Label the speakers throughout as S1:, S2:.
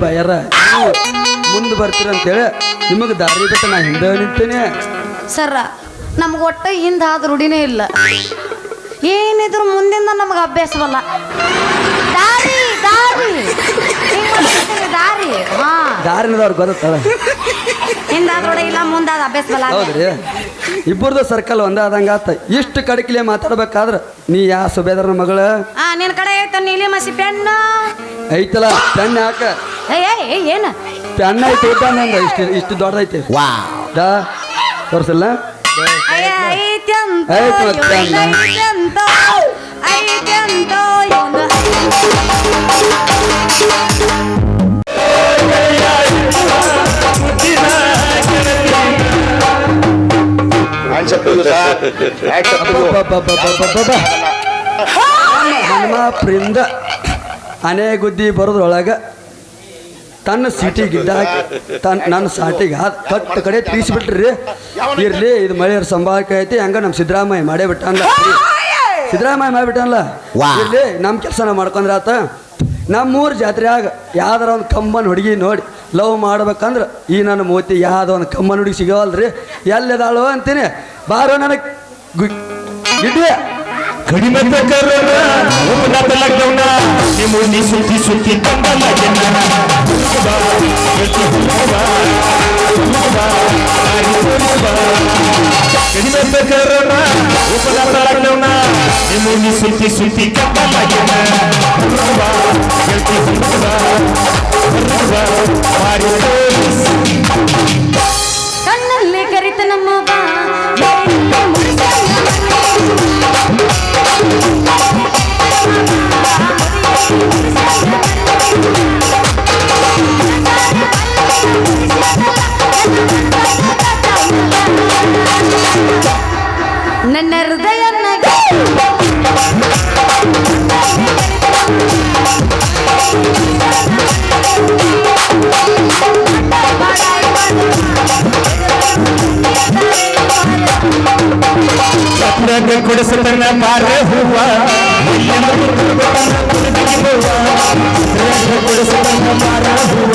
S1: ಯಾರ ಮುಂದೆ ಬರ್ತೀರಂತೇಳಿ ನಿಮಗೆ ದಾರಿ ಬಿಟ್ಟು ನಾ ಹಿಂದೆ ನಿಂತೇನೆ.
S2: ಸರ ನಮ್ಗೆ ಒಟ್ಟ ಹಿಂದೆ ಆದ ರೂಢಿನೇ ಇಲ್ಲ. ಏನಿದ್ರು ಮುಂದಿಂದ ನಮಗೆ ಅಭ್ಯಾಸವಲ್ಲ. ದಾರಿ ದಾರಿ ದಾರಿ ಹಾ
S1: ದಾರಿನದವ್ರು ಗೊತ್ತಲ್ಲ.
S2: ಹಿಂದಾದ್ರೊಡೆ ಇಲ್ಲ ಮುಂದಾದ ಅಭ್ಯಾಸವಲ್ಲ.
S1: ಹೌದ್ರಿ, ಇಬ್ಬರದು ಸರ್ಕಲ್ ಒಂದಾದಂಗ ಆತ. ಇಷ್ಟು ಕಡಕಿಲೆ ಮಾತಾಡ್ಬೇಕಾದ್ರ ನೀ ಯಾ ಸುಬೇದರ್ನ ಮಗಳ?
S2: ನಿನ್ನ ಕಡೆ ಐತ ನೀಲಿ ಮಸಿ ಪೆಣ್ಣ
S1: ಐತಲ್ಲ. ಪೆಣ್ಣ ಯಾಕ
S2: ಏನ
S1: ಪೆಣ್ಣ ಐತಿ ಊಟ ನಂದ ಇಷ್ಟು ಇಷ್ಟು ದೊಡ್ಡದೈತಿ. ತೋರ್ಸಲ್ಲ ಹನುಮಾಪ್ರಿಂದ ಅನೇಗುದ್ದಿ ಬರೋದ್ರೊಳಗ ತನ್ನ ಸೀಟಿಗಿದ್ದ ನನ್ನ ಸಾಟಿಗೆ ಕಟ್ಟು ಕಡೆ ತೀರಿಸಿಬಿಟ್ರಿ. ಇರ್ಲಿ, ಇದು ಮಳೆಯವ್ರ ಸಂಭಾವಕ ಐತಿ. ಹಂಗ ನಮ್ಮ ಸಿದ್ದರಾಮಯ್ಯ ಮಾಡೇ ಬಿಟ್ಟಲ್ಲ. ಸಿದ್ದರಾಮಯ್ಯ ಮಾಡಿಬಿಟ್ಟಲ್ಲ. ಇರ್ಲಿ, ನಮ್ಮ ಕೆಲಸ ನಾವು ಮಾಡ್ಕೊಂಡ್ರ ಆತ. ನಮ್ಮೂರು ಜಾತ್ರೆಯಾಗ ಯಾವ್ದಾರ ಒಂದು ಕಮ್ಮನ ಹುಡುಗಿ ನೋಡಿ ಲವ್ ಮಾಡ್ಬೇಕಂದ್ರೆ ಈ ನನ್ನ ಮೂತಿ ಯಾವ್ದೋ ಒಂದು ಕಮ್ಮನ ಹುಡುಗಿ ಸಿಗೋವಲ್ರಿ. ಎಲ್ಲಿದಾಳು ಅಂತೀನಿ. ಬಾರೋ ನನಗೆ ಗಿಡ್ಡಿ
S3: ಕಡಿಮೆ ಸುತ್ತಿ ಸುತ್ತಿ ಕಡಿಮೆ ಬೇಕಾರಣ ಉಪದಾರ್ಥ ನಿಮ್ಮೂನಿ ಸುತ್ತಿ ಸುತ್ತಿ
S2: ಕಣ್ಣಲ್ಲಿ ಕರಿತ ನಮ್ಮ ನನ್ನ ಹೃದಯ
S3: ಕೊಡಿಸತನ ಮಾರ ಹೂವ ಕೊಡಿಸತನ ಮಾರ ಹೂವ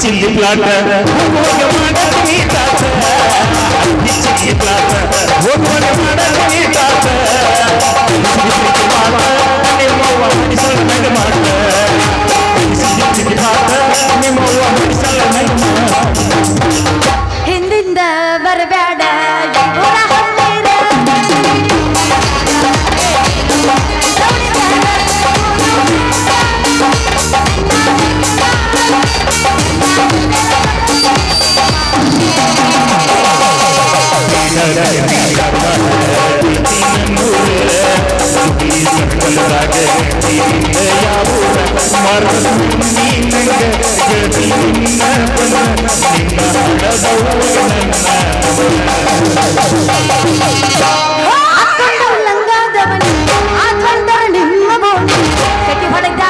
S3: ಚಿಲ್ಲಿ ಪ್ಲಾಟ ಚಿಲ್ಲಿ ಪ್ಲಾಟ ಹೋಗುವಾಗ ಮಾಡೀ ತಾತ ನಿಮ್ಮವ್ವ ಮಡಿಸಲ ನಗ ಮಾಡ ನಿಮ್ಮವ್ವ ಮಡಿಸಲ ನಗ
S2: ಹಿಂದಿಂದ ಬರಬೇಡ ಲಂಗಾದವನಿ ಆತ್ಮಂತರ ನಿಮ್ಮ ಬೋಣಿ ಕಟ್ಟಿ ಹೊಡೆದ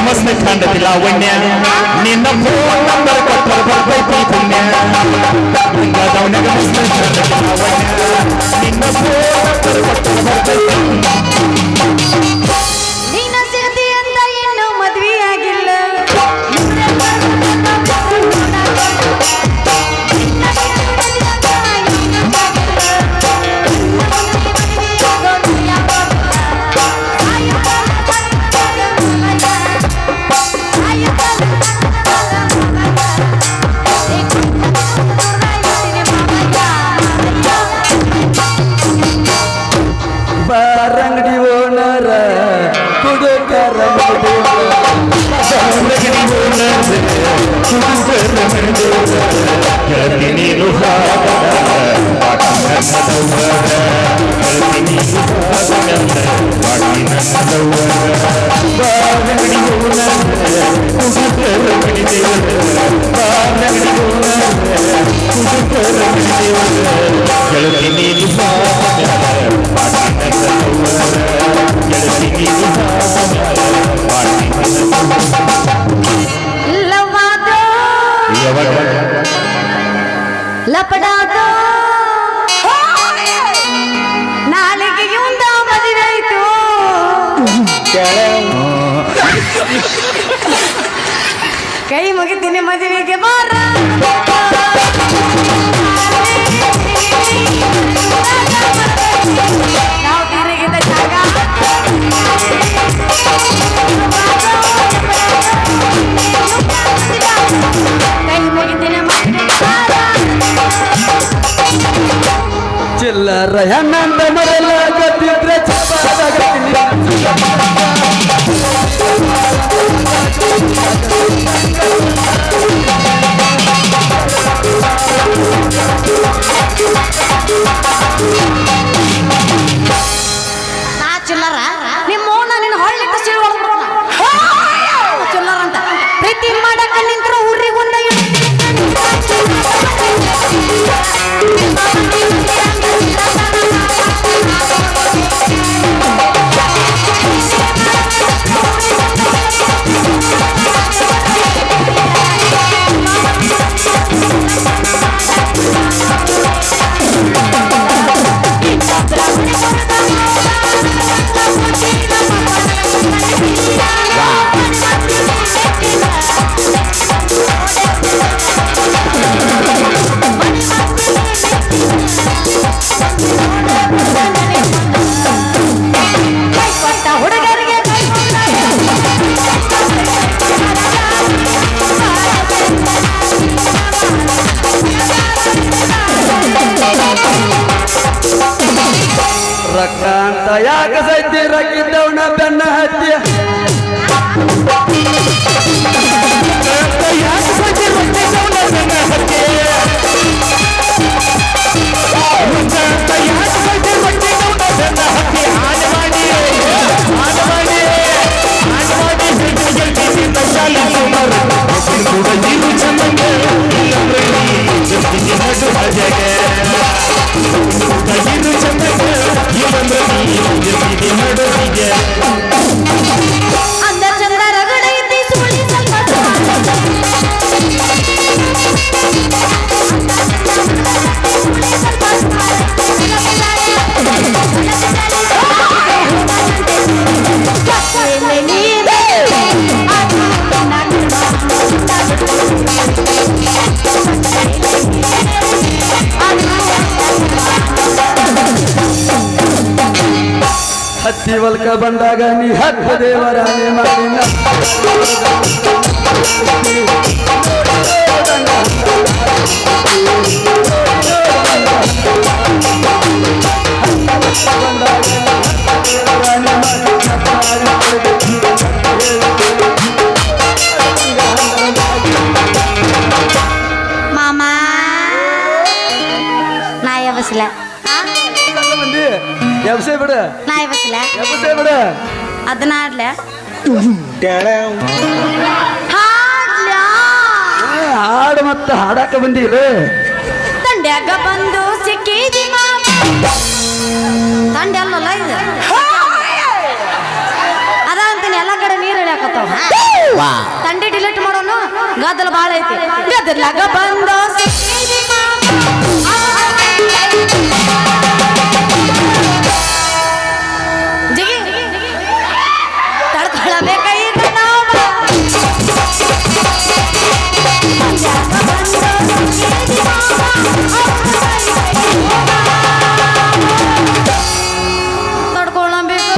S3: ಮಸ್ತ್ ಕಂಡತಿ ಲಾವಣ್ಯ ನಿನ್ನ ಫೋನ್ ನಂಬರ್ ಕೊಟ್ಟರೆ ಬರ್ತೈತಿ ಪುಣ್ಯ ಗಂಗಾದವನಾಗ ಮಸ್ತ್ ಕಂಡತಿ ಲಾವಣ್ಯ ನಿನ್ನ ಫೋನ್ ನಂಬರ್ ಕೊಟ್ಟರೆ ಬರ್ತೈತಿ.
S2: ನೀನ ಸಿಗತಿ ಅಂತ ಇನ್ನೂ ಮದ್ವೆ ಆಗಿಲ್ಲ.
S3: ಗೆಳತಿ ನೀನು ಬಾಟಿ ನನ್ನದವ್ವರ ಗೆಳತಿ ನೀನು ಬಾಟಿ ನನ್ನದವ್ವರ ಬಾನಗಡಿಗೋಣ ಕುದುಕರ ಮಣಿದೇವರ ಬಾನಗಡಿಗೋಣ ಕುದುಕರ ಮಣಿದೇವರ ಗೆಳತಿ ನೀನು ಬಾಟಿ ನನ್ನದವ್ವರ ಗೆಳತಿ ನೀನು ಬಾಟಿ
S2: ಲಪಡಾದೋ ನಾಳೆಗೆ ಒಂದ ಮದುವೆ ಆಯ್ತು ಕೈ ಮುಗಿತೀನಿ ಮದುವೆಗೆ ಬಾರ ನಾವು ತಿರುಗಿದ ಜಾಗ ಕೈ ಮುಗಿತೀನಿ
S1: ಚಿಲ್ಲರ ಹೆಣ್ಣಂದ ಮರೆಲ್ಲ ಗೊತ್ತಿದ್ರೆ
S2: ನಾ ಚಿಲ್ಲರ ನಿಮ್ಮ ಮೌನ ನಿನ್ನ ಹೊಳ್ಳಿಟ್ಟ ಚಿಲ್ಲರ ಅಂತ ಪ್ರೀತಿ ಮಾಡಕ ನಿಂತರ ಊರಿಗೊಂದ
S1: ರೊಕ್ಕ ಅಂತ ಯಾಕ ಸೈತಿ ರಕ್ಕಿದ್ದವನ ಬೆನ್ನ ಹತ್ತಿ
S2: ಅಂದ ಚಂದ ರಗಡೈತಿ ಸುಳಿ ಸ್ವಲ್ಪ
S1: ಹತ್ತಿ ವಲ್ಕ ಬಂದಾಗ ನೀ ಹತ್ತ ದೇವರಾಣಿ ಮಾಡಿನ
S2: ಮಾಮ ನಾಯ ಬಸ್ಲ
S1: ಎಬ್ಸೆ ಬಿಡ
S2: ನಾಯ ಬಸ್ಲ
S1: ಎಬ್ಸೆ ಬಿಡ
S2: ಅದನ್ನ ಆಡ್ಲ
S1: ಹಾಡು ಮತ್ತೆ ಹಾಡಾಕ ಬಂದಿಲ್ಲ
S2: ತಂಡ್ಯಾಗ ಬಂದು ಸಿಕ್ಕಿದಿ ಮಾಮ ತಂಡೆ ಅಲ್ಲಲ್ಲ ಇದು ಅದ ಅಂತೀನಿ ಎಲ್ಲ ಕಡೆ ನೀರು ಹಿಡಿಯಾಕತ್ತಾವ ತಂಡೆ ಡಿಲೀಟ್ ಮಾಡೋನು ಗದ್ದಲ ಬಾಳ ಐತಿ ಗದ್ದಲಾಗ ಬಂದು ಸಿಕ್ಕಿದಿ ಜಿಗಿ ತಡ್ಕೊಳ್ಳಬೇಕೈದ ನಾವು ತಡ್ಕೊಳ್ಳಬೇಕು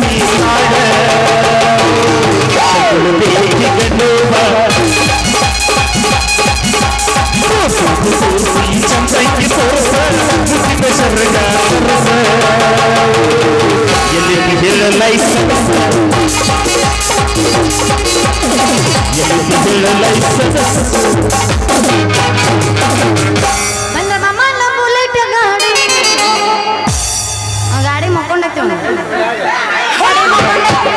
S3: ನೀ ಲೈಸೆನ್ಸ್
S2: ಬಂದ ಮಾಮನ ಬುಲೆಟ್ ಗಾಡಿ ಆ ಗಾಡಿ ಮಕ್ಕೊಂಡೈತಿ ಅವ್ನು. ಗಾಡಿ ಮಕ್ಕೊಂಡೈತಿ.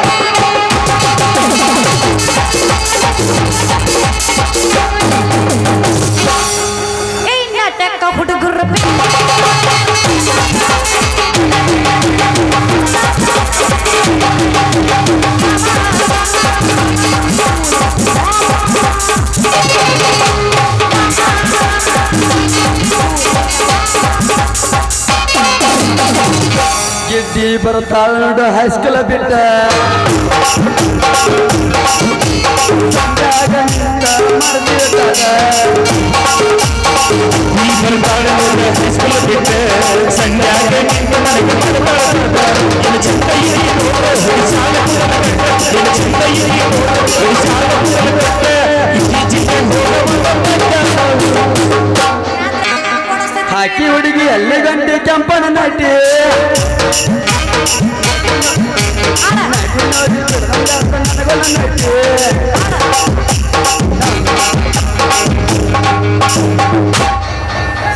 S2: ಏ ನಾಟಕ ಹುಡುಗರು
S1: ಗಿಡ್ಡಿ ಬರ್ತಾಳ ನೋಡು ಹೈಸ್ಕೂಲ್ ಬಿಟ್ಟ ಹಾಕಿ ಹುಡುಗಿ ಎಲ್ಲಿ ಗಂಟೆ ಕೆಂಪನ ನಾಟಿ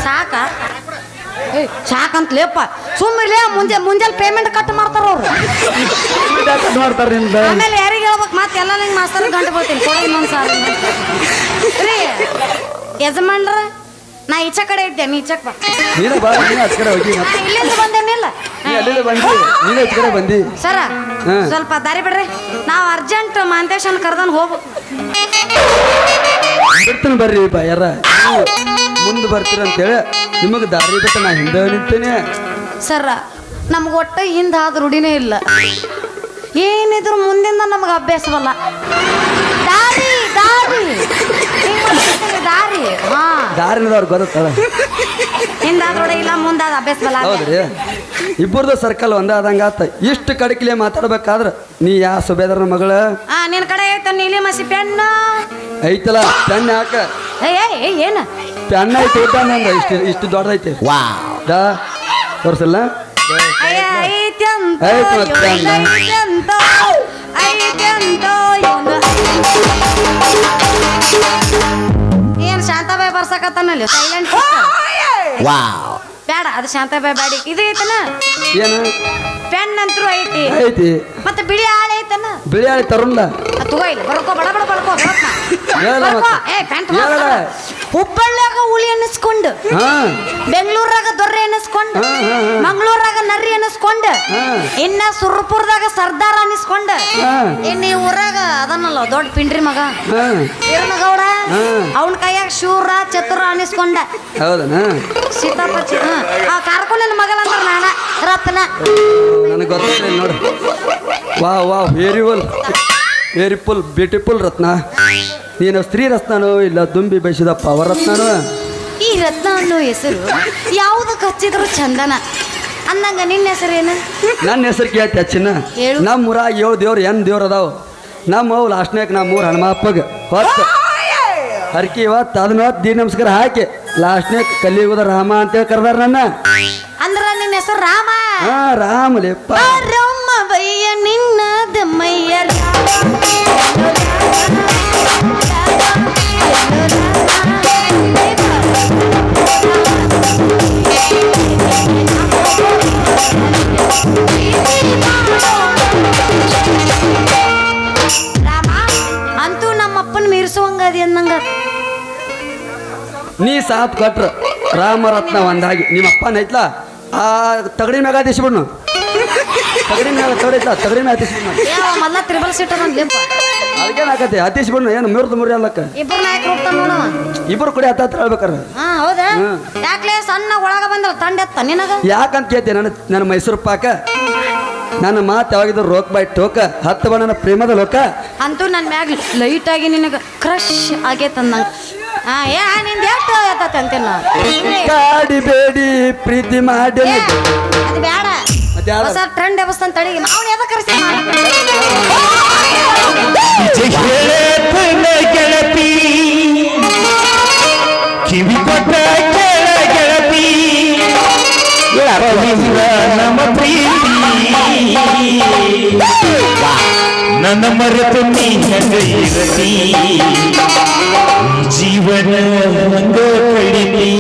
S2: ಸಾಕ ಸಾಕಂತಲೇಪ್ಪ ಸುಮ್ಮನೆ ಮುಂಜಾನೆ ಪೇಮೆಂಟ್ ಕಟ್ ಮಾಡ್ತಾರ ಅವ್ರು.
S1: ಮಾಡ್ತಾರ ನಿಮ್ದ
S2: ಆಮೇಲೆ ಯಾರಿಗೆ ಹೇಳ್ಬೇಕು ಮತ್ತೆ ಎಲ್ಲ ನಿಂಗೆ ಮಾಸ್ತರ್ ಗಂಟು ಬರ್ತೀನಿ ಕೊಡಿ ಇನ್ನೊಂದು ಸಾಲ ರೀ ಯಜಮಾನ್ರ ನಾ ಈಚ ಕಡೆ ಇದ್ದೆ ನೀ ಈಚಕ್ ಬಾ
S1: ನೀನು ಬಾ ನೀನು ಹತ್ ಕಡೆ ಹೋಗಿ ಮತ್ತೆ
S2: ಇಲ್ಲಿಂದ ಬಂದೇನಿಲ್ಲ
S1: ನೀ ಅಲ್ಲಿಂದ ಬಂದಿ ನೀನು ಹತ್ ಕಡೆ ಬಂದಿ
S2: ಸರ
S1: ಹಾ.
S2: ಸ್ವಲ್ಪ ದಾರಿ ಬಿಡ್ರಿ ನಾವು ಅರ್ಜೆಂಟ್ ಮಾಂತೇಶನ್ ಕರ್ದನ್ ಹೋಗು
S1: ಬಿಡ್ತೀನಿ ಬರ್ರಿ ಯಾರ ಮುಂದೆ ಬರ್ತೀರ ಅಂತೇಳಿ ನಿಮಗೆ ದಾರಿ ಬಿಟ್ಟು ನಾ ಹಿಂದೆ ನಿಂತೇನೆ
S2: ಸರ ನಮ್ಗೆ ಒಟ್ಟ ಹಿಂದೆ ಆದ ರೂಢಿನೇ ಇಲ್ಲ ಏನಿದ್ರು ಮುಂದಿಂದ ನಮಗೆ ಅಭ್ಯಾಸವಲ್ಲ ದಾರಿ ದಾರಿ ಹಿಂಗ್ ಮಾಡ್ತಿರ್ತೀವಿ, ದಾರಿ ಹಾ
S1: ದಾರಿನದವ್ರು ಗೊತ್ತಲ್ಲ
S2: ಹಿಂದಾದ ಇಲ್ಲ ಮುಂದಾದ ಅಭ್ಯಾಸವಲ್ಲ
S1: ಹೌದ್ರಿ ಇಬ್ಬರದು ಸರ್ಕಲ್ ಒಂದಾದಂಗ ಆತ ಇಷ್ಟು ಕಡಕಿಲೆ ಮಾತಾಡ್ಬೇಕಾದ್ರ ನೀ ಯಾ ಸುಬೇದರ ಮಗಳ
S2: ನಿನ್ ಕಡೆ ಐತ ನೀಲಿ ಮಸಿ ಪೆಣ್ಣ
S1: ಐತಲ್ಲ ಪೆಣ್ಣ ಯಾಕ
S2: ಏನ
S1: ಪೆಣ್ಣ ಐತಿ ನಂದ ಇಷ್ಟು ಇಷ್ಟು ದೊಡ್ಡದೈತಿ ದಾ ತೋರ್ಸಲ್ಲ
S2: ಐತ್ಯಂತ
S1: ಐತ್ ಮತ್ತೆ ಅಣ್ಣ.
S2: ಐತ್ಯಂತ ಐತ್ಯಂತ ಏನ್ ಶಾಂತಾಬಾಯಿ ಬರ್ಸಕತ್ತಾನಲ್ಲಿ ಸೈಲೆಂಟ್ ಬೇಡ ಅದು ಶಾಂತಾಬಾಯಿ ಬ್ಯಾಡಿ ಇದು ಐತನ
S1: ಏನು
S2: ಪೆನ್ ಅಂತೂ ಐತಿ
S1: ಐತಿ
S2: ಮತ್ತೆ ಬಿಳಿ ಆಳೆ ಐತನ
S1: ಬಿಳಿ ಆಳಿ ತರುಣ್ಲ
S2: ತಗೋ ಇಲ್ಲ ಬರ್ಕೋ ಬಡ ಬಡ ಬಡ್ಕೋ ಬರತ್ನ
S1: ಹೇಳ ಮತ್ತೆ.
S2: ಪ್ಯಾಂಟ್
S1: ಹೇಳ.
S2: ಹುಬ್ಬಳ್ಳಿಯಾಗ ಹುಲಿ ಅನ್ನಿಸ್ಕೊಂಡು
S1: ಹಾ
S2: ಬೆಂಗಳೂರಾಗ ದೊರ್ರೆ ಅನ್ನಿಸ್ಕೊಂಡು
S1: ಹಾ, ಹಾ, ಹಾ.
S2: ಮಂಗಳೂರಾಗ ನರ್ರಿ ಅನ್ನಿಸ್ಕೊಂಡು
S1: ಹಾ.
S2: ಇನ್ನ ಸುರ್ಪುರದಾಗ ಸರ್ದಾರ್ ಅನ್ನಿಸ್ಕೊಂಡು
S1: ಹಾ.
S2: ಇನ್ನು ಈ ಊರಾಗ ಅದನ್ನಲ್ಲ ದೊಡ್ಡ ಪಿಂಡ್ರಿ ಮಗ
S1: ಹಾ
S2: ಗೌಡ
S1: ಹಾ.
S2: ಅವನ ಕೈಯಾಗ ಶೂರ ಚತುರ ಅನ್ನಿಸ್ಕೊಂಡ
S1: ಹೌದನ
S2: ಸೀತಾಪ್ಪ ಕಾರ್ಕೊಂಡ ಮಗಲ ಅಂದ್ರ ನಾನ ರತ್ನ
S1: ನನಗೆ ಗೊತ್ತಿಲ್ಲ ನೋಡು ವಾವ್ ವೆರಿ ಫುಲ್ ಬ್ಯೂಟಿಫುಲ್ ರತ್ನ ನೀನು ಸ್ತ್ರೀ ರತ್ನನೋ ಇಲ್ಲ ದುಂಬಿ ಬಯಸಿದ ಪವರ್ ರತ್ನನೋ
S2: ಈ ರತ್ನ ಅನ್ನೋ ಹೆಸರು ಯಾವುದಕ್ಕೆ ಹಚ್ಚಿದ್ರು ಚಂದನ ಅಂದಂಗ ನಿನ್ನ ಹೆಸರೇನು
S1: ನನ್ನ ಹೆಸರು ಕೇಳ್ತಿ ಅಚ್ಚಿನ
S2: ಹೇಳು.
S1: ನಮ್ಮ ಊರಾಗ 7 ದೇವ್ರು ಏನು ದೇವ್ರು ಅದಾವ ನಮ್ಮ ಅವು ಲಾಸ್ಟ್ನಾಗ ನಮ್ಮ ಊರು ಹನುಮಪ್ಪಗೆ ಹೊತ್ತು ಹರ್ಕಿ ಇವತ್ತು ಅದನ್ನ ಹೊತ್ತು ದಿ ನಮಸ್ಕಾರ ಹಾಕಿ ಲಾಸ್ಟ್ನಾಗ ಕಲಿಯುಗದ ರಾಮ ಅಂತೇಳಿ ಕರೆದಾರ ನನ್ನ
S2: ಅಂದ್ರ ನಿನ್ನ ಹೆಸರು ರಾಮ
S1: ಹಾ ರಾಮಲೇಪ್ಪ
S2: ರಾಮ ಬಯ್ಯ ನಿನ್ನ ದಮ್ಮಯ್ಯ ರಾಮ ಅಂತೂ ನಮ್ಮಪ್ಪನ ಮೀರಿಸುವಂಗದಿ ಅನ್ನಂಗ
S1: ನೀ ಸಾತ್ ಕೊಟ್ರ ರಾಮರತ್ನ ಒಂದಾಗಿ ನಿಮ್ಮ ಅಪ್ಪನ ಐತ್ಲ ಆ ತಗಡಿ ಮ್ಯಾಗ ಹತ್ತಿಸ್ಬಿಡ್ನು ತಗಡಿ ಮ್ಯಾಗ ತಗಡೈತ್ಲ ತಗಡಿ ಮ್ಯಾಗ ಹತ್ತಿಸ್ಬಿಡ್ನು
S2: ಯಾವ ಮೊದ್ಲ ತ್ರಿಬಲ್ ಸೀಟರ್ ಅಂದ್ಲಿಪ್ಪ
S1: ಅದಕ್ಕೇನು ಹಾಕತ್ತೆ ಹತ್ತಿಸ್ಬಿಡ್ನು ಏನು ಮುರಿ ಅಲ್ಲಕ್ಕ
S2: ಇಬ್ಬರು ನಾಯಕ ಹೋಗ್ತಾನ ನೋಡು
S1: ಇಬ್ಬರು ಕೂಡ ಹತ್ತ ಹೇಳ್ಬೇಕಾರ
S2: ಹಾ ಹೌದಾ
S1: ಹ್ಮ್.
S2: ಯಾಕ್ಲೆ ಸಣ್ಣ ಒಳಗ ಬಂದವ ತಂಡೆತ್ತ ನಿನಗ
S1: ಯಾಕಂತ ಕೇಳ್ತೆ ನನ್ನ ಮೈಸೂರು ಪಾಕ ನನ್ನ ಮಾತು ಯಾವಾಗಿದ್ರು ರೋಕ್ ಬೈ ಟೋಕ ಹತ್ತು ಬಣ್ಣ ನನ್ನ ಪ್ರೇಮದ ಲೋಕ
S2: ಅಂತೂ ನನ್ನ ಮ್ಯಾಗ ಲೈಟ್ ಆಗಿ ನಿನಗ ಕ್ರಶ್ ಆಗೇತಂದಂಗ ಹಾ ನಿಂದ ಎಷ್ಟು ಆಯ್ತತೆ ಅಂತಿಲ್ಲ
S1: ಕಾಡಿ ಬೇಡಿ ಪ್ರೀತಿ ಮಾಡಿ
S2: ಅದು ಬೇಡ
S1: ಮತ್ತೆ ಯಾವ್ದು?
S2: ಹೊಸ ಟ್ರೆಂಡ್ ಎಬಸ್ತಾನ ತಡಿ ಅವ್ನು ಎದಕ್ಕೆ ಕರೆಸಿ
S3: ಹೇಳೇತನ ಗೆಳತಿ ಕಿವಿ ಕೊಟ್ಟ ಕೇಳ ಗೆಳತಿ ಪವಿತ್ರ ನಮ್ಮ ಪ್ರೀತಿ ನನ್ನ ಮರೆತು ನೀ ಹೆಂಗ ಇರತಿ ಜೀವನ ಹಂಗ ಕಳಿತಿ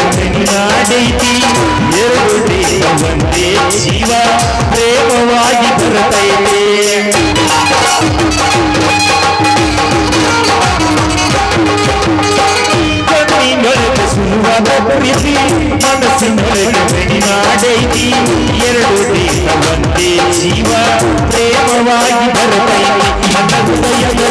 S3: ಮನಸ್ಸಿನೊಳಗೈತಿ ಎರಡು ದೇಹ ಒಂದೇ ಜೀವ ಪ್ರೇಮವಾಗಿ ಬರುತ್ತೈತೆ ಕಣ್ಣಿನೊಳಗೆ ಸುರುವಾದ ಪ್ರೀತಿ ಮನಸ್ಸಿನೊಳಗೆ ಬೆಡಿನಾಡೈತಿ ಎರಡು ದೇಹ ಒಂದೇ ಜೀವ ಪ್ರೇಮವಾಗಿ ಬರುತ್ತೈತಿ ನನ್ನ ಹೃದಯದ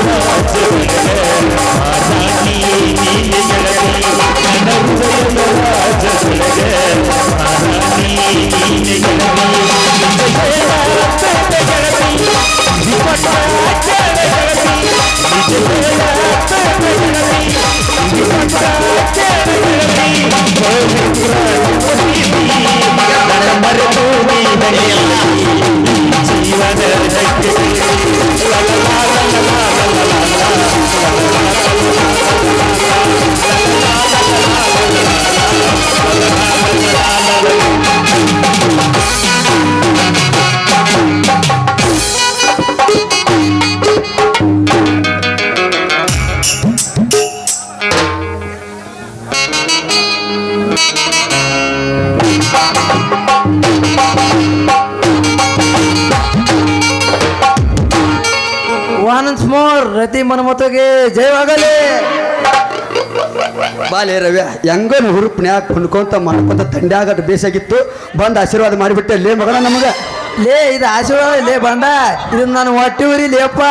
S4: ಒನ್ಸ್ ಮೋರ್ ರತಿ ಮನ್ಮತಗೆ ಜಯವಾಗಲಿ.
S1: ಬಾಲೆ ರವ್ಯ ಹೆಂಗನ ಹುರುಪ್ನ್ಯಾಗ ಕುಣ್ಕೊಂತ ಮಾಡ್ಕೊಂತ ತಂಡ್ಯಾಗಟ್ಟು ಬೇಸಾಗಿತ್ತು ಬಂದು ಆಶೀರ್ವಾದ ಮಾಡಿಬಿಟ್ಟೆ ಲೇ ಮಗನ ನಮಗೆ.
S4: ಲೇ ಇದು ಆಶೀರ್ವಾದ ಲೇ ಬಂಡ, ಇದನ್ನ ನಾನು ಹೊಟ್ಟಿ ಉರಿ ಲೇಪ್ಪ.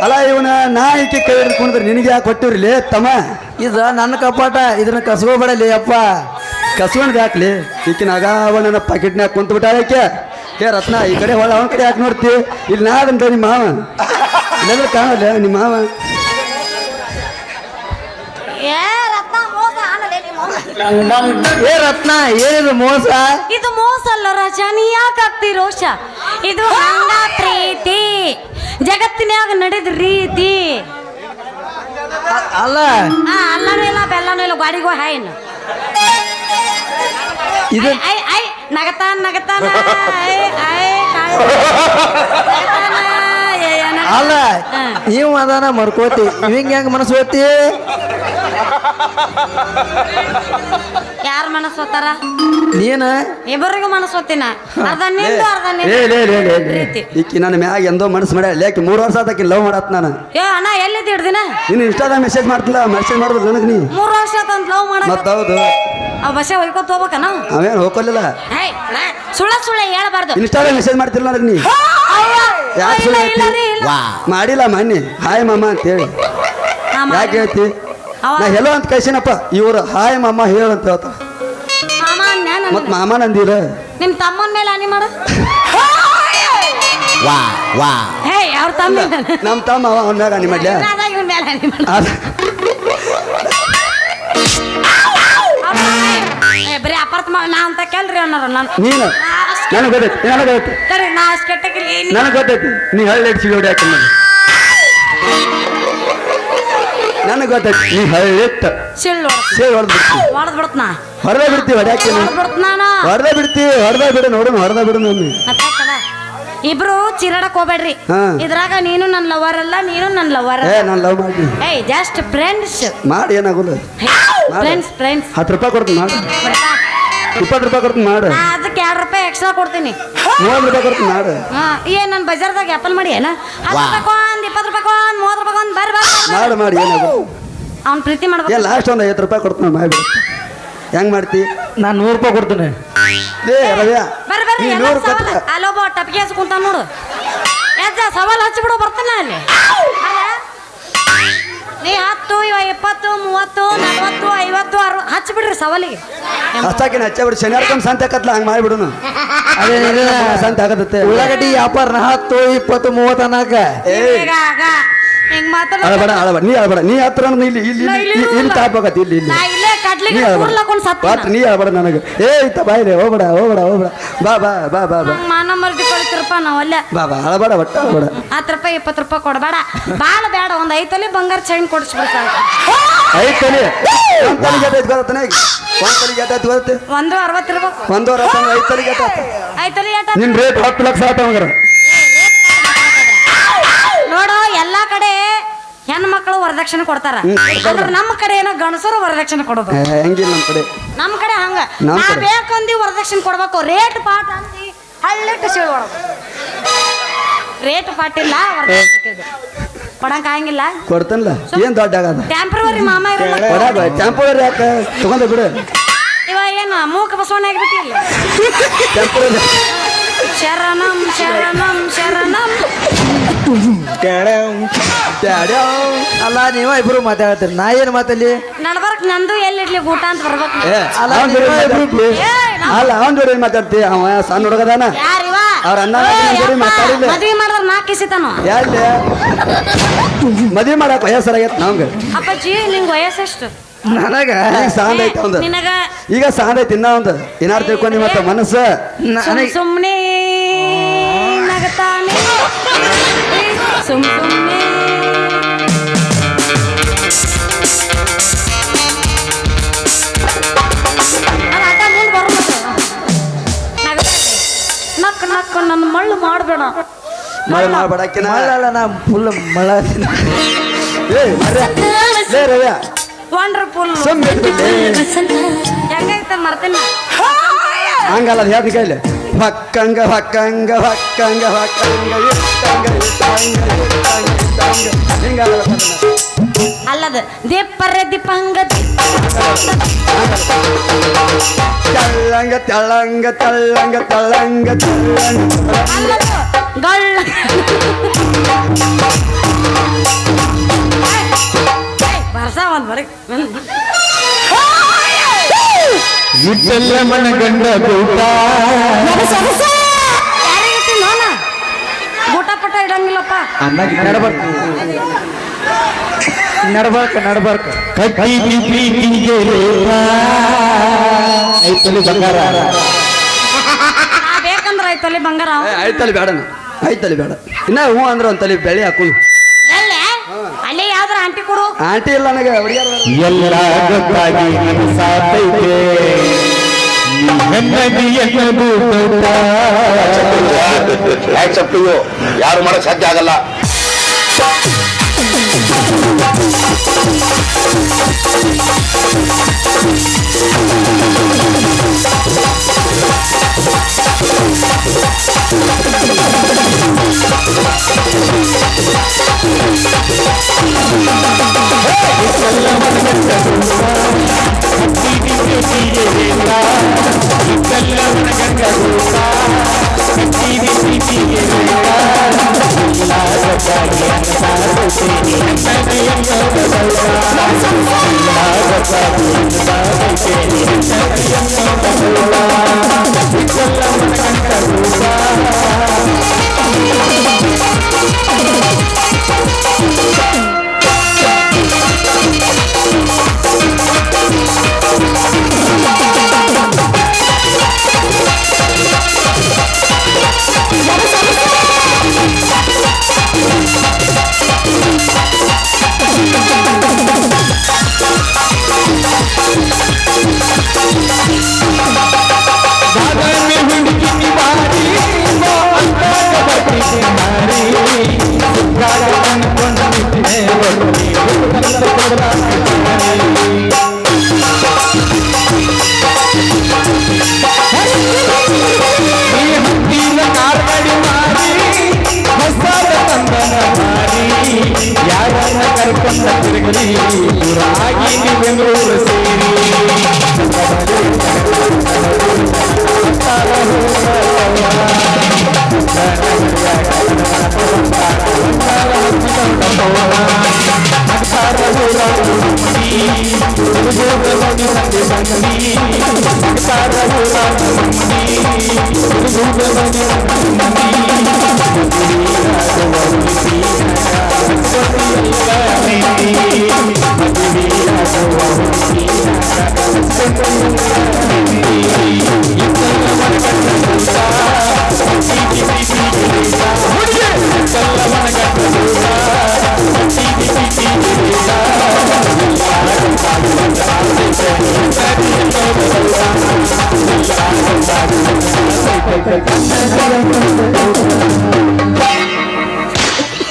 S1: ಅಲ್ಲ ಇವನ ನಾ ಈಕೆ ಕೈ ಹಿಡ್ಕೊಂಡ್ರೆ ನಿನಗೆ ಯಾಕೆ ಕೊಟ್ಟಿವ್ರಿ ಲೇ ತಮ್ಮ?
S4: ಇದು ನನ್ನ ಕಪಾಟ, ಇದನ್ನ ಕಸ್ಕೋಬೇಡ ಲೇ ಅಪ್ಪ.
S1: ಕಸ್ಕೊಂಡ್ ಯಾಕ್ಲಿ ಈಕಿನ ಆಗಾವ ನನ್ನ ಪಾಕೆಟ್ನ್ಯಾಗ ಕುಂತ ಬಿಟ್ಟ ಆಕೆ. ಏ ರತ್ನ ಈ ಕಡೆ ಹೊಳ ಅವನ ಕಡೆ ಯಾಕೆ ನೋಡ್ತಿ? ಇಲ್ಲಿ ನಾ ಅದಂತ ನಿಮ್ಮ ಮಾವ ಇಲ್ಲಾಂದ್ರೆ ಕಾಣಲ್ಲ ನಿಮ್ಮ ಮಾವ.
S4: ಏ ರತ್ನ ಏನಿದು ಮೋಸ?
S2: ಇದು ಮೋಸ ಅಲ್ಲ ರಾಜ, ನೀ ಯಾಕೆ ಆಗ್ತಿ ರೋಷ? ಇದು ಹಂಗ ಪ್ರೀತಿ ಜಗತ್ತಿನ್ಯಾಗ ನಡೆದ ರೀತಿ.
S4: ಅಲ್ಲ
S2: ಅಲ್ಲನೂ ಇಲ್ಲ ಬೆಲ್ಲನೂ ಇಲ್ಲ, ಗಾಡಿಗೂ ಹಾಯ್ನ
S4: ಇದು
S2: ಐ ಐ ನಗತಾನ ನಗತಾನ
S4: ಅಲ್ಲ ನೀವು ಅದಾನ ಮರ್ಕೋತಿ, ಇವಂಗ ಹೆಂಗ ಮನಸ್ಸು ಓದ್ತಿ?
S2: ಯಾರ ಮನಸ್ಸು ಹೋತಾರ?
S4: ನೀನ
S2: ಇಬ್ಬರಿಗೂ ಮನಸ್ಸು ಹೋತಿನ. ಅರ್ಧ ನಿಂದು ಅರ್ಧ ಪ್ರೀತಿ.
S1: ಈಕಿ ನನ್ನ ಮ್ಯಾಗ ಎಂದೋ ಮನಸ್ಸು ಮಾಡ್ಯಾಳ. ಲೇಕಿ 3 ವರ್ಷ ಆತಾಕಿ ಲವ್ ಮಾಡತ್ ನಾನು.
S2: ಏ ಅಣ್ಣ ಎಲ್ಲಿದ್ದ ಹಿಡ್ದಿನ?
S1: ನೀನು ಇನ್ಸ್ಟಾದಾಗ ಮೆಸೇಜ್ ಮಾಡ್ತಿಲ್ಲ, ಮೆಸೇಜ್ ಮಾಡೋದು ನನಗೆ ನೀ
S2: 3 ವರ್ಷ ಆತಂತ ಲವ್ ಮಾಡಕ.
S1: ಮತ್ತೆ ಹೌದು
S2: ಅವ್ ಬಸ್ಸೆ ಹೋಯ್ಕೋತ ಹೋಗ್ಬೇಕನ?
S1: ಅವೇನು ಹೋಗ್ಕೊಲ್ಲಿಲ್ಲ.
S2: ಸುಳ್ಳ ಸುಳ್ಳ ಹೇಳ್ಬಾರ್ದು.
S1: ಇನ್ಸ್ಟಾದಾಗ ಮೆಸೇಜ್ ಮಾಡ್ತಿಲ್ಲ ನನಗೆ ನೀ. ಯಾಕೆ ಸುಳ್ಳು ಹೇಳ್ತಿ? ಮಾಡಿಲ್ಲ ಮೊನ್ನೆ ಹಾಯ್ ಮಾಮ ಅಂತೇಳಿ. ಯಾಕೆ ಹೇಳ್ತಿ? ನಾ ಹೆಲೋ ಅಂತ ಕಳ್ಸಿನಪ್ಪ, ಇವ್ರು ಹಾಯ್ ಮಾಮ ಹೇಳಂತ ಹೇಳ್ತಾರ. ಮತ್ ಮಾಮ ನಂದಿರ
S2: ನಿಮ್ ತಮ್ಮನ ಮೇಲೆ ಹನಿ ಮಾಡ. ಹೇ ಅವ್ರ ತಮ್ಮ
S1: ನಮ್ಮ ತಮ್ಮ ಅವನ ಮ್ಯಾಗ ಹನಿ ಮಾಡ್ಲ.
S2: ಇವನ್ ಮೇಲೆ ಹನಿ ಮಾಡ. ಬರೀ ಅಪಾರ್ಥ ನಾ ಅಂತ ಕೇಳ್ರಿ ಅನ್ನಾರ.
S1: ನೀನು ನನಗೆ ಗೊತ್ತೈತಿ, ನನಗೆ ಗೊತ್ತೈತಿ,
S2: ಸರಿ ನಾ ಅಷ್ಟು ಕೆಟ್ಟಕ್ಕಿಲ್ಲ. ನನಗೆ
S1: ಗೊತ್ತೈತಿ. ನೀ ಹಳ್ಳಿ ಸಿಗೋಡಿ ಹಾಕಿ ನನಗೆ ಗೊತ್ತೈತಿ ನೀ ಹಳ್ಳಿಟ್ಟ
S2: ಸಿಳ್ಳು
S1: ಸೇವ್ ಹೊಡೆದ್ ಬಿಡ್ತಿ
S2: ಹೊಡೆದ್ ಬಿಡ್ತನಾ
S1: ಹೊಡೆದ ಬಿಡ್ತಿ ಹೊಡ್ಯಾಕೆ
S2: ಹೊಡೆದ್ ಬಿಡ್ತನಾನ
S1: ಹೊಡೆದ ಬಿಡ್ತಿ ಹೊಡೆದ ಬಿಡು ನೋಡು ಹೊಡೆದ ಬಿಡು ನಮ್ಮಿ
S2: ಇಬ್ರು ಚಿರಾಡಕ್ ಹೋಗ್ಬೇಡ್ರಿ
S1: ಹಾ.
S2: ಇದ್ರಾಗ ನೀನು ನನ್ನ ಲವರ್ ಅಲ್ಲ ನೀನು ನನ್ನ ಲವರ್
S1: ಏ ನಾನು ಲವ್ ಮಾಡಿ
S2: ಏಯ್ ಜಸ್ಟ್ ಫ್ರೆಂಡ್ಸ್
S1: ಮಾಡಿ ಏನಾಗೋಲ್ಲ
S2: ಫ್ರೆಂಡ್ಸ್ ಫ್ರೆಂಡ್ಸ್
S1: 10 ರೂಪಾಯಿ ಕೊಡ್ತೀನಿ ಮಾಡು 20 ರೂಪಾಯಿ ಕೊಡ್ತೀನಿ ಮಾಡು
S2: ಅದಕ್ಕೆ 2 ರೂಪಾಯಿ ಎಕ್ಸ್ಟ್ರಾ ಕೊಡ್ತೀನಿ
S1: 30 ರೂಪಾಯಿ ಕೊಡ್ತೀನಿ ಮಾಡು
S2: ಏನ್ ನಾನು ಬಜಾರ್ದಾಗ ಆಪಲ್ ಮಾಡಿ ಏನ 10 ರೂಪಾಯಿ ಒಂದ್ 20 ರೂಪಾಯಿ ಒಂದ್ 30 ರೂಪಾಯಿ ಒಂದ್ ಬರ್ರಿ
S1: ಮಾಡಿ ಏನಾಗೋಲ್ಲ
S2: ಅವ್ನ್ ಪ್ರೀತಿ ಮಾಡ್ಬೇಕು
S1: ಏ ಲಾಸ್ಟ್ ಒಂದು 50 ರೂಪಾಯಿ ಕೊಡ್ತೀನಿ ಮಾಡಿ ಹೆಂಗ್ ಮಾಡ್ತಿ
S4: ನಾನು 100 ರೂಪಾಯಿ ಕೊಡ್ತೀನಿ
S1: ಲೇ ರವ್ಯ
S2: ಬರ್ರಿ ಬರ್ರಿ
S1: ನೀ
S2: ಎಲ್ಲ
S1: 100
S2: ಸವಾಲ್
S1: ಕೊಟ್ಟ
S2: ಅಲ್ಲೊಬ್ಬ ಟಪ್ಗೆ ಹಚ್ಕೊಂತ ನೋಡು ಯಾಕ ಸವಾಲ್ ಹಚ್ಚಿಬಿಡು ಬರ್ತಾನ ಅಲ್ಲಿ ಅಲ್ಲ? ನೀ 10 20 30 40 50 60 ಹಚ್ಚಿಬಿಡ್ರಿ ಸವಾಲಿಗೆ
S1: ಹಚ್ಚಾಕಿನ ಹಚ್ಚ ಬಿಡು ಶನಿವಾರಕ್ಕೊಂದು ಸಂತೆ ಕತ್ಲ ಹಂಗೆ ಮಾಡಿಬಿಡುನು
S4: ಅದೇನಿಲ್ಲ
S1: ಸಂತೆ ಆಗತ್ತೆ
S4: ಉಳ್ಳಾಗಡ್ಡಿ ವ್ಯಾಪಾರ 10 20 30 ಅನ್ನಕ
S2: ಈಗ ಆಗ ಹಿಂಗ್ ಮಾತಾಡ
S1: ಅಳಬೇಡ ನೀ ಹತ್ರ ಇಲ್ಲಿ ಇಲ್ಲಿ ಇಲ್ಲಿ ತಾಪಕತ್ತಿ ಇಲ್ಲಿ
S2: ನಾ ಇಲ್ಲೇ ಕಡ್ಲಿಗೆ ಕೂರ್ಲಕೊಂಡ್ ಸತ್ತ
S1: ನೀ ಹೇಳ್ಬೇಡ ನನಗೆ ಇತ್ತ ಬಾಯಿಲೆ ಹೋಗ್ಬೇಡ ಬಾ ಬಾ ಬಾ ಬಾ ಬಾ
S2: ಮಾನ ಮರ್ದಿ ಕೊಡ್ತಿರಪ್ಪ ನಾವಲ್ಲ
S1: ಬಾ ಬಾ ಅಳಬೇಡ ಒಟ್ಟ ಅಳಬೇಡ
S2: 10 ರೂಪಾಯಿ 20 ರೂಪಾಯಿ ಕೊಡಬೇಡ ಬಾಳ ಬೇಡ ಒಂದ್ 5 ತೊಲಿ ಬಂಗಾರ ಚೈನ್ ಕೊಡಿಸ್ಬಿಡ್ತಾರ
S1: ಐದು ತಲೆ ಒಂದು ತಲೆಗೆ ಎಟ್ಟೈತೆ ಗೊತ್ತಾನೆ ಒಂದು ತಲೆಗೆ ಎಟ್ಟೈತೆ ಗೊತ್ತೆ
S2: 160 ಇರ್ಬೇಕು
S1: 1 5 ತಲೆಗೆ ಎಟ್ಟೈತೆ
S2: 5 ತೊಲಿ ಏಟ
S1: ನಿನ್ ರೇಟ್ 10 ಲಕ್ಷ ಆತ ಹಂಗಾರ
S2: ನೋಡು ಎಲ್ಲಾ ಕಡೆ ಹೆಣ್ಮಕ್ಳು ವರದಕ್ಷಿಣೆ ಕೊಡ್ತಾರ ಆದ್ರೆ ನಮ್ಮ ಕಡೆ ಏನೋ ಗಣಸರು ವರದಕ್ಷಿಣೆ ಕೊಡೋದು
S1: ಹೆಂಗಿಲ್ಲ ನಮ್ಮ ಕಡೆ
S2: ನಮ್ಮ ಕಡೆ ಹಂಗ
S1: ನಮ್
S2: ನಾ
S1: ಕಡೆ.
S2: ಬೇಕಂದಿ ವರದಕ್ಷಿಣೆ ಕೊಡ್ಬೇಕು ರೇಟ್ ಪಾಟ್ ಅಂದಿ ಹಳ್ಳಿಟ್ಟು ಸಿಳು ರೇಟ್ ಪಾಟ್ ಇಲ್ಲ ವರದಕ್ಷಿಣೆ ಕೊಡಂಕ ಆಗಂಗಿಲ್ಲ
S1: ಕೊಡ್ತೇನಲ್ಲ ಏನ್ ದೊಡ್ಡ ಆಗದ
S2: ಟೆಂಪ್ರವರಿ ಮಾಮ ಇರಲ್ಲ
S1: ಕೊಡಾಗ ಟೆಂಪೋರರಿ ಯಾಕೆ ತಗೊಂಡ ಬಿಡು
S2: ಇವ ಏನು ಮೂಕ ಬಸವಣ್ಣ ಆಗಿಬಿಟ್ಟಿಲ್ಲ
S1: ಟೆಂಪೋರರಿ
S2: ಶರಣಂ ಶರಣಂ ಶರಣಂ
S4: ಅಲ್ಲ ನೀವ ಇಬ್ರು ಮಾತಾಡ್ತೀರಿ ನಾ ಏನು ಮಾತಲ್ಲಿ
S2: ನಡ್ಬರ್ಕ್ ನಂದು ಎಲ್ಲಿಡ್ಲಿ ಊಟ ಅಂತ ಬರ್ಬೇಕು
S1: ಅಲ್ಲ ಅವನ್ ಜೋಡಿ ಮಾತಾಡ್ತಿ ಅವ ಸಣ್ಣ ಹುಡುಗದಾನ
S2: ಯಾರಿವ
S1: ಅವ್ರ ಅಣ್ಣ ಜೋಡಿ ಮಾತಾಡಿಲ್ಲ
S2: ಮದ್ವಿ ಮಾಡಿದ್ರ 4 ಕಿಸಿತಾನ
S1: ಯಾಕೆ ಮದ್ವೆ ಮಾಡಕ್ ವಯಸ್ಸರಾಗೈತೆ ನಮ್ಗೆ
S2: ಅಪ್ಪಾಜಿ ನಿಂಗ್ ವಯಸ್ಸೆಷ್ಟು
S4: ನನಗ
S1: ಈಗ ಸಾಂದ್ ಐತೆ ಅವಂದು
S2: ನಿನಗ
S1: ಈಗ ಸಾಂದ್ ಐತಿ ಇನ್ನ ಒಂದು ಏನಾರು ತಿಳ್ಕೊಂಡಿ ಮತ್ತೆ ಮನಸ್ಸು
S4: ನನಗೆ
S2: ಸುಮ್ನೆ ನಗತಾನೆ ಸುಮ್ನೆ ಅದ ಮುಂದೆ ಬರೋದು ನಕ್ಕ ನಕ್ಕ ನನ್ನ ಮಳ್ಳು ಮಾಡಬೇಡ
S1: ಮಳೆ ಮಾಡ್ಬೇಡಕ್ಕಿನ
S4: ಮಳ್ಳಲ್ಲ ನಾ ಫುಲ್ ಮಳ
S1: ಏ ಮರ್ಯ ಲೇ ರವ್ಯ
S2: ವಂಡರ್ಫುಲ್
S1: ಸುಮ್
S2: ಹೆಂಗೈತೆ ಮರ್ತೇನೆ
S1: ಹಂಗಲ್ಲ ಹೇಳ್ತಿ ಕೈಲಿ ಹಕ್ಕಂಗ ಹಕ್ಕಂಗ ಹಕ್ಕಂಗ ಹಕ್ಕಂಗ ಇಟ್ಟಂಗ ಇಟ್ಟಂಗ ಇಟ್ಟಂಗ ಇಟ್ಟಂಗ ಹಿಂಗಲ್ಲ
S2: ಅಲ್ಲದ ದೀಪರೆ ದೀಪಂಗ
S1: ತೆಳ್ಳಂಗ ತೆಳ್ಳಂಗ ತೆಳ್ಳಂಗ ತೆಳ್ಳಂಗ ತೆಳ್ಳಂಗ
S2: ಅಲ್ಲದ ಗಳ್ಳ ಬರ್ಸ ಒಂದ್ ಬರೀ
S3: ಇಟ್ಟೆಲ್ಲ ಮನಗಂಡ ಗೂಟ
S2: ಯಾರಿಗತ್ತಿ ನೋನ ಊಟ ಪಟ ಇಡಂಗಿಲ್ಲಪ್ಪ
S4: ನಡ್ಬರ್ಕ
S3: ಕಟ್ಟಿ ಪ್ರೀತಿಗೆ ರೇಖ ಐತಲಿ ಬಂಗಾರ
S2: ನಾ ಬೇಕಂದ್ರ ಐತಲ್ಲಿ ಬಂಗಾರ
S1: ಐತಲಿ ಬೇಡ ಐತಲಿ ಬೇಡ ಇನ್ನ ಹ್ಞೂ ಅಂದ್ರೆ ಒಂದು ತಲೆ ಬೆಳೆ ಹಾಕೊಂಡು
S2: ಎಲ್ಲೆ ಅಲ್ಲಿ ಯಾವ್ದಾರ ಆಂಟಿ ಕೊಡು
S1: ಆಂಟಿ ಇಲ್ಲ ನನಗೆ ಹುಡುಗಿಯರು
S3: ಎಲ್ಲ ಗೊತ್ತಾಗಿ ನನ್ನ ಸಾತೈತೆ ನೆಮ್ಮದಿ ಎನ್ನದು
S5: ಆಕ್ಸೆಪ್ಟ್ ಯಾರು ಮಾಡಕ್ ಸಾಧ್ಯ ಆಗಲ್ಲ
S3: ಈ ಹಂದಿನ ಕಾರ್ಗಡಿ ಮಾರಿ ಹೊಸದ ತಂದನ ಮಾರಿ ಯಾರನ್ನ ಕರ್ಕೊಂಡ ತಿರುಗಲಿ ಊರಾಗಿ ನೀವೆಲ್ಲರೂ ಸೇರಿ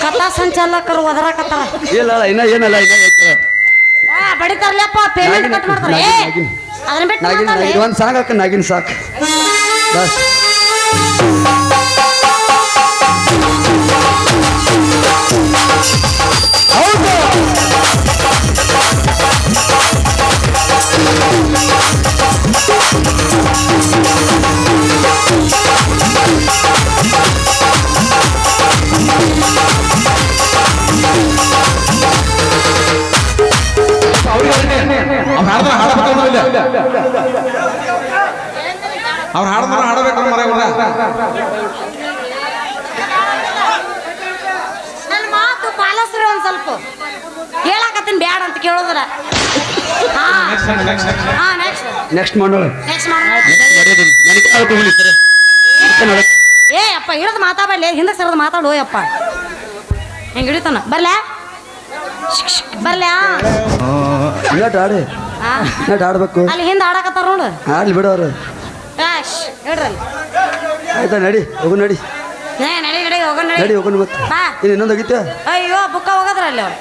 S2: ಕಥಾ ಸಂಚಾಲಕರು ಒದರಾಕತ್ತಾರ
S1: ಇಲ್ಲ ಏನಲ್ಲ
S2: ಬಡಿತಾರಲ್ಲಪ್ಪ ಪೇಮೆಂಟ್ ಕಟ್ ಮಾಡ್ತಾರೆ ಅದನ್ನ ಬಿಟ್ಟು ಮಾತಾಡ್ಲಿ.
S1: ಒಂದು ಸಾಂಗ್ ಹಾಕ ನಾಗಿನ್ ಸಾಕು ಬಸ್ ಹೌದು
S3: ಅವ್ರು ಹಾಡಿದ್ರೆ ಹಾಡಬೇಕು ಮರ
S2: ನನ್ನ ಮಾತು ಪಾಲಿಸ್ರಿ ಒಂದ್ ಸ್ವಲ್ಪ ಹೇಳಕತ್ತೀನಿ ಬ್ಯಾಡ ಅಂತ ಕೇಳೋದ್ರ
S1: ನೆಕ್ಸ್ಟ್ ಮಾಡೋಣ
S2: ನೆಕ್ಸ್ಟ್ ಏ ಅಪ್ಪ ಹಿಡಿದು ಮಾತಾಡಲಿ ಹಿಂದಕ್ಕೆ ಸರದ ಮಾತಾಡು ಅಪ್ಪ ಹೆಂಗೆ ಹಿಡಿತಾನ ಬರ್ಲ್ಯಾ ಬರ್ಲ್ಯಾ
S1: ನಟ್ ಆಡಿ ನಟ್ ಆಡ್ಬೇಕು
S2: ಅಲ್ಲಿ ಹಿಂದೆ ಆಡಕತ್ತಾರ ನೋಡು
S1: ಆಡ್ಲಿ ಬಿಡೋರು
S2: ಹೇಳ್ರಿ
S1: ಆಯ್ತಾ ನಡಿ ಹೋಗು ನಡಿ
S2: ನಡಿ ನಡಿ ಹೋಗೋಣ
S1: ನಡಿ ಹೋಗೋಣ ಮತ್ತೆ
S2: ಬಾ
S1: ಇನ್ನೊಂದು ಹೋಗಿತ್ತೆ
S2: ಅಯ್ಯೋ ಬುಕ್ಕ ಹೋಗದ್ರ ಅಲ್ಲಿ ಅವ್ರು